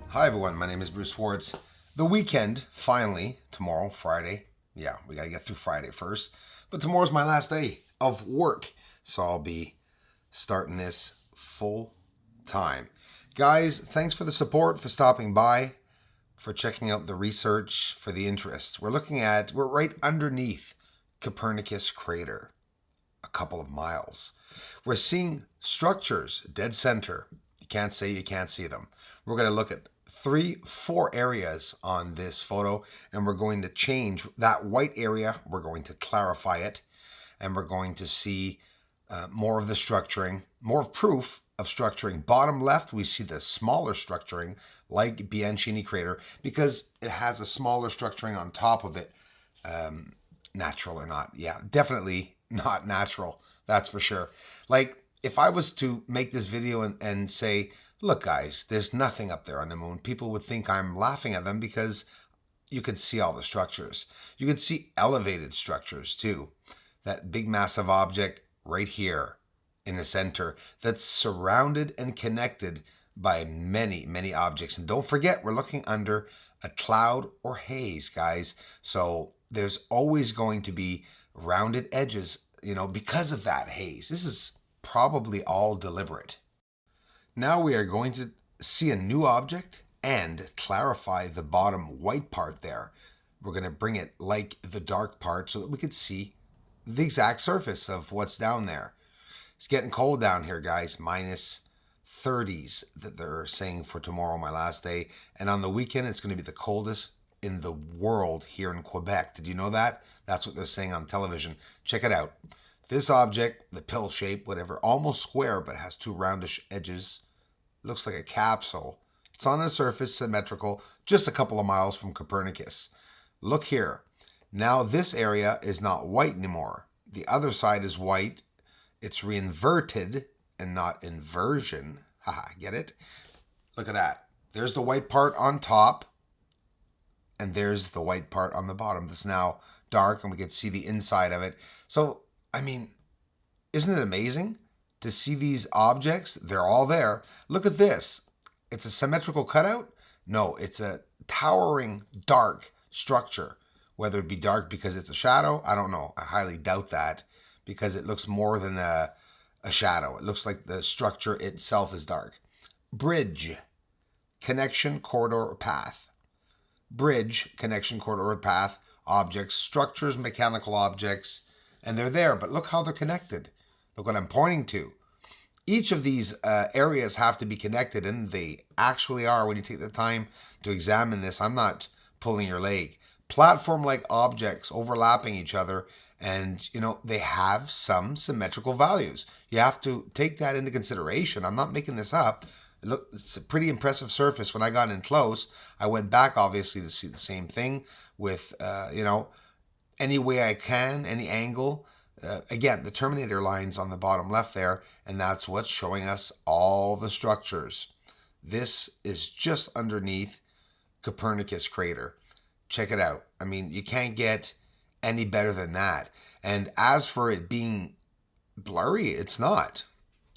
Hi everyone, my name is Bruce Schwartz. The weekend, finally, tomorrow, Friday. Yeah, we gotta get through Friday first. But tomorrow's my last day of work, so I'll be starting this full time. Guys, thanks for the support, for stopping by, for checking out the research, for the interest. We're right underneath Copernicus crater, a couple of miles. We're seeing structures dead center. You can't say you can't see them. We're going to look at 4 areas on this photo, and we're going to change that white area. We're going to clarify it, and we're going to see more of the structuring, more of proof of structuring. Bottom left, we see the smaller structuring like Bianchini crater because it has a smaller structuring on top of it. Natural or not? Yeah, definitely not natural. That's for sure. Like, if I was to make this video and say, look guys, there's nothing up there on the moon, people would think I'm laughing at them because you could see all the structures. You could see elevated structures too. That big massive object right here in the center that's surrounded and connected by many, many objects. And don't forget, we're looking under a cloud or haze, guys. So there's always going to be rounded edges, because of that haze. This is probably all deliberate. Now we are going to see a new object and clarify the bottom white part there. We're going to bring it like the dark part so that we could see the exact surface of what's down there. It's getting cold down here, guys. Minus 30s that they're saying for tomorrow, my last day. And on the weekend, it's going to be the coldest in the world here in Quebec. Did you know that? That's what they're saying on television. Check it out. This object, the pill shape, whatever, almost square, but has 2 roundish edges. Looks like a capsule. It's on the surface, symmetrical, just a couple of miles from Copernicus. Look here. Now this area is not white anymore. The other side is white. It's reinverted and not inversion. Haha, get it? Look at that. There's the white part on top, and there's the white part on the bottom that's now dark, and we can see the inside of it. So, isn't it amazing to see these objects? They're all there. Look at this. It's a symmetrical cutout? No, it's a towering dark structure. Whether it be dark because it's a shadow, I don't know. I highly doubt that because it looks more than a shadow. It looks like the structure itself is dark. Bridge, connection, corridor, or path. Bridge, connection, corridor, or path, objects, structures, mechanical objects, and they're there, but look how they're connected. Look what I'm pointing to. Each of these areas have to be connected, and they actually are when you take the time to examine this. I'm not pulling your leg. Platform-like objects overlapping each other, and they have some symmetrical values. You have to take that into consideration. I'm not making this up. Look, it's a pretty impressive surface. When I got in close, I went back obviously to see the same thing with any way I can, any angle. Again, the Terminator line's on the bottom left there, and that's what's showing us all the structures. This is just underneath Copernicus crater. Check it out. You can't get any better than that. And as for it being blurry, it's not.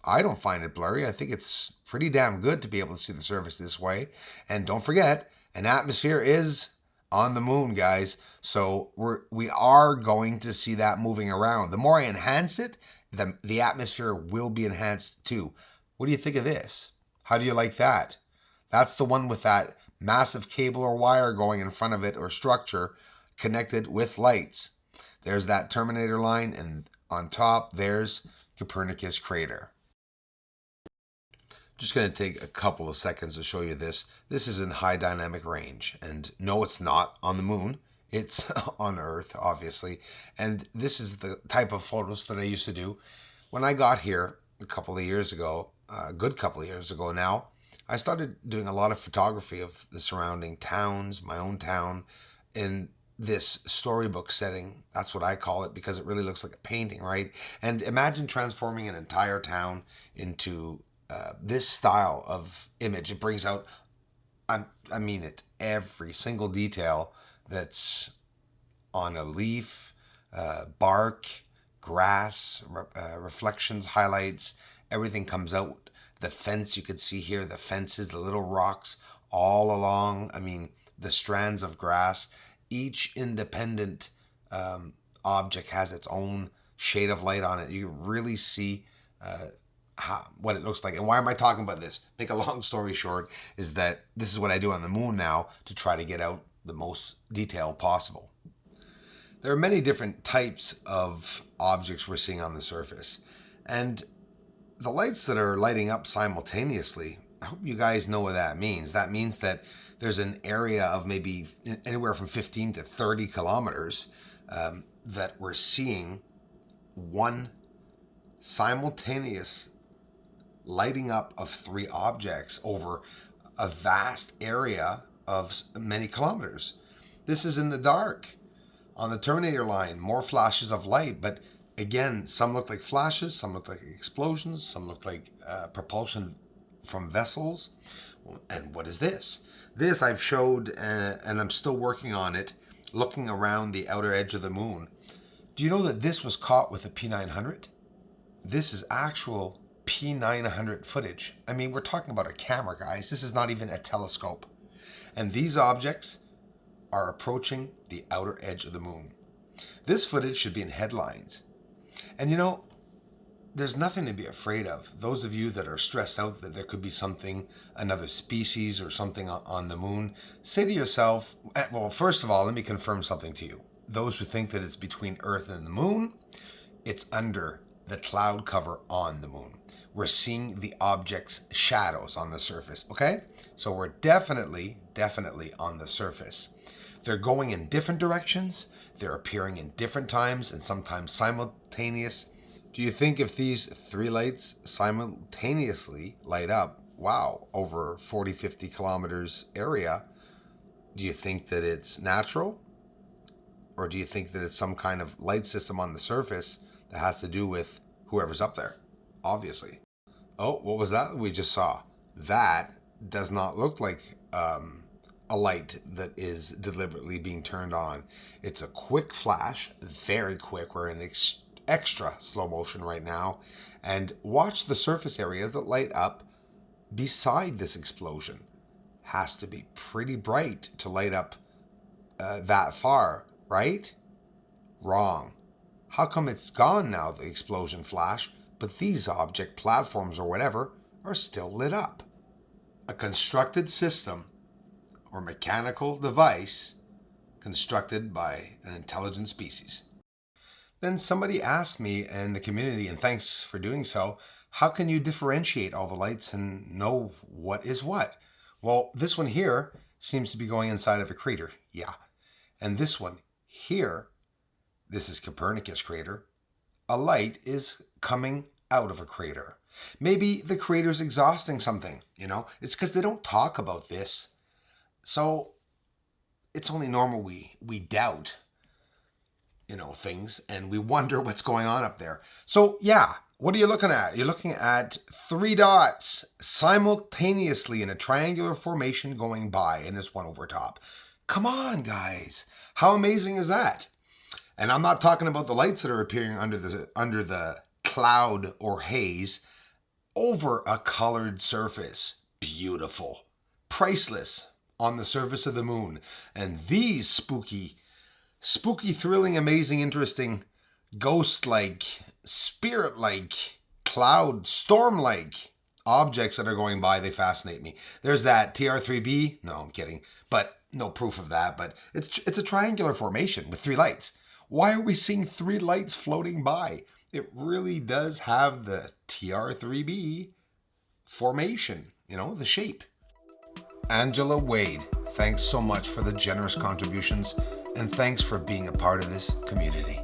I don't find it blurry. I think it's pretty damn good to be able to see the surface this way. And don't forget, an atmosphere is on the moon, guys. So we are going to see that moving around. The more I enhance it, the atmosphere will be enhanced too. What do you think of this? How do you like that? That's the one with that massive cable or wire going in front of it or structure connected with lights. There's that Terminator line, and on top, there's Copernicus crater. Just going to take a couple of seconds to show you this. This is in high dynamic range, and no, it's not on the moon. It's on Earth, obviously. And this is the type of photos that I used to do. When I got here a couple of years ago, a good couple of years ago now, I started doing a lot of photography of the surrounding towns, my own town, in this storybook setting. That's what I call it because it really looks like a painting, right? And imagine transforming an entire town into this style of image. It brings out I mean it. Every single detail that's on a leaf, bark, grass, reflections, highlights, everything comes out. The fence you could see here, the fences, the little rocks all along. I mean, the strands of grass. Each independent object has its own shade of light on it. You really see what it looks like. And why am I talking about this? Make a long story short, is that this is what I do on the moon now to try to get out the most detail possible. There are many different types of objects we're seeing on the surface. And the lights that are lighting up simultaneously, I hope you guys know what that means. That means that there's an area of maybe anywhere from 15 to 30 kilometers that we're seeing one simultaneous lighting up of three objects over a vast area of many kilometers. This is in the dark. On the Terminator line, more flashes of light, but again, some look like flashes, some look like explosions, some look like propulsion from vessels. And what is this? This I've showed, and I'm still working on it, looking around the outer edge of the moon. Do you know that this was caught with a P900? This is actual P900 footage. I mean, we're talking about a camera, guys. This is not even a telescope. And these objects are approaching the outer edge of the moon. This footage should be in headlines. And you know, there's nothing to be afraid of. Those of you that are stressed out that there could be something, another species or something on the moon, say to yourself, well, first of all, let me confirm something to you. Those who think that it's between Earth and the moon, it's under the cloud cover on the moon. We're seeing the object's shadows on the surface, okay? So we're definitely on the surface. They're going in different directions. They're appearing in different times and sometimes simultaneous. Do you think if these three lights simultaneously light up, wow, over 40, 50 kilometers area, do you think that it's natural? Or do you think that it's some kind of light system on the surface that has to do with whoever's up there? Obviously. Oh, what was that we just saw? That does not look like a light that is deliberately being turned on. It's a quick flash, very quick. We're in extra slow motion right now. And watch the surface areas that light up beside this explosion. Has to be pretty bright to light up that far, right? Wrong. How come it's gone now, the explosion flash, but these object platforms or whatever are still lit up? A constructed system or mechanical device constructed by an intelligent species. Then somebody asked me in the community, and thanks for doing so, how can you differentiate all the lights and know what is what? Well, this one here seems to be going inside of a crater. Yeah. And this one here, this is Copernicus crater. A light is coming out of a crater. Maybe the crater's exhausting something, you know? It's because they don't talk about this. So it's only normal we doubt, you know, things, and we wonder what's going on up there. So yeah, what are you looking at? You're looking at three dots simultaneously in a triangular formation going by, and there's one over top. Come on, guys. How amazing is that? And I'm not talking about the lights that are appearing under the cloud or haze over a colored surface. Beautiful. Priceless. On the surface of the moon. And these spooky, thrilling, amazing, interesting, ghost-like, spirit-like, cloud, storm-like objects that are going by, they fascinate me. There's that TR3B. No, I'm kidding. But no proof of that. But it's a triangular formation with three lights. Why are we seeing three lights floating by? It really does have the TR3B formation, you know, the shape. Angela Wade, thanks so much for the generous contributions, and thanks for being a part of this community.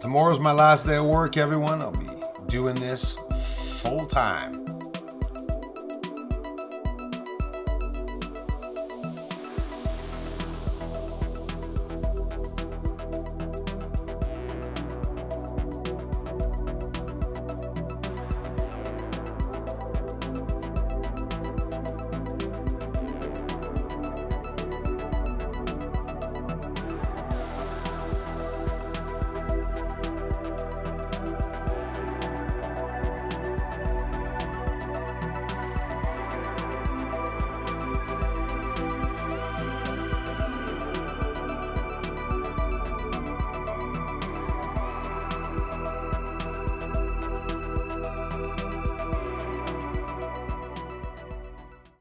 Tomorrow's my last day of work, everyone. I'll be doing this full time.